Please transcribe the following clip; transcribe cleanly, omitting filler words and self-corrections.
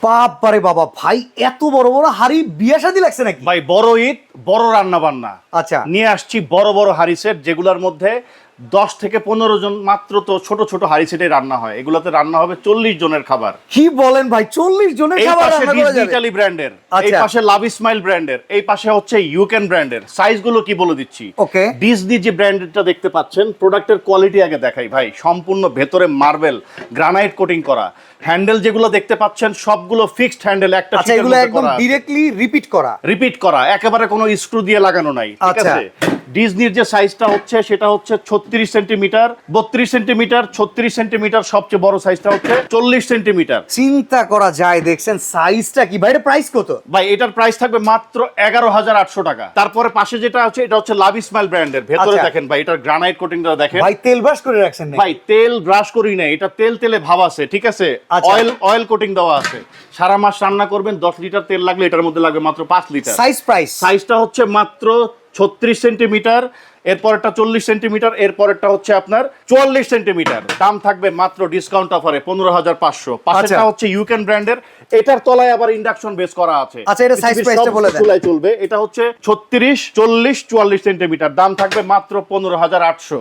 বাবারে বাবা ভাই, এত বড় বড় হাড়ি, বিয়ে শাদী লাগছে নাকি ভাই বড় ঈদ, বড় রান্না বান্না। আচ্ছা, নিয়ে আসছি বড় বড় হাড়ি সেট, যেগুলোর মধ্যে 10 থেকে 15 জন মাত্র তো ছোট ছোট হাড়ি সেটে রান্না হয়। এগুলোতে রান্না হবে 40 জনের খাবার। কি বলেন ভাই, 40 জনের এই খাবার পাশে রান্না করা ডিজনি যাবে? ইটালি ব্র্যান্ডের, এই আচ্ছা। পাশে লাভ স্মাইল ব্র্যান্ডের, এই পাশে হচ্ছে ইউকেন ব্র্যান্ডের। সাইজগুলো কি বলে দিচ্ছি। ওকে। ডিজনি যে ব্র্যান্ডেরটা দেখতে পাচ্ছেন, প্রোডাক্টের কোয়ালিটি আগে দেখাই ভাই। সম্পূর্ণ ভেতরে মার্বেল গ্রানাইট কোটিং করা। হ্যান্ডেল যেগুলো দেখতে পাচ্ছেন সবগুলো ফিক্সড হ্যান্ডেল, একটা আচ্ছা, এগুলো একদম ডাইরেক্টলি রিপিট করা, একেবারে কোনো স্ক্রু দিয়ে লাগানো নাই, ঠিক আচ্ছা। আছে। ডিজনির যে সাইজটা হচ্ছে সেটা হচ্ছে 36 সেন্টিমিটার, 32 সেন্টিমিটার, 36 সেন্টিমিটার, সবচেয়ে বড় সাইজটা হচ্ছে 40 সেন্টিমিটার। চিন্তা করা যায়, দেখছেন সাইজটা কি ভাই, এটা প্রাইস কত? ভাই এটার প্রাইস থাকবে মাত্র 11,800 টাকা। তারপরে পাশে যেটা আছে এটা হচ্ছে লাভ স্মাইল ব্র্যান্ডের। ভেতরে আচ্ছা। দেখেন ভাই, এটার গ্রানাইট কোটিংটা দেখেন ভাই তেল ব্রাশ করে রাখছেন নাকি? ভাই। তেল ব্রাশ করি না, এটা তেল তেলে ভাব আছে, ঠিক আছে। আচ্ছা। অয়েল কোটিং দেওয়া আছে। সারা মাস রান্না করবেন, 10 লিটার তেল লাগলে এটার মধ্যে লাগবে মাত্র 5 লিটার। প্রাইস সাইজটা হচ্ছে মাত্র 36 সেন্টিমিটার, এরপরেরটা 40 সেন্টিমিটার, এরপরেরটা হচ্ছে আপনার 44 সেন্টিমিটার। দাম থাকবে মাত্র ডিসকাউন্ট অফারে 15,500। পাশেরটা হচ্ছে ইউকেন ব্র্যান্ডের, এটার তলায় আবার ইন্ডাকশন বেস করা আছে। আচ্ছা, এটা সাইজ প্রাইসটা বলে দেন। চুলায় চলবে। এটা হচ্ছে 36, 40, 44 সেন্টিমিটার। দাম থাকবে মাত্র 15,800।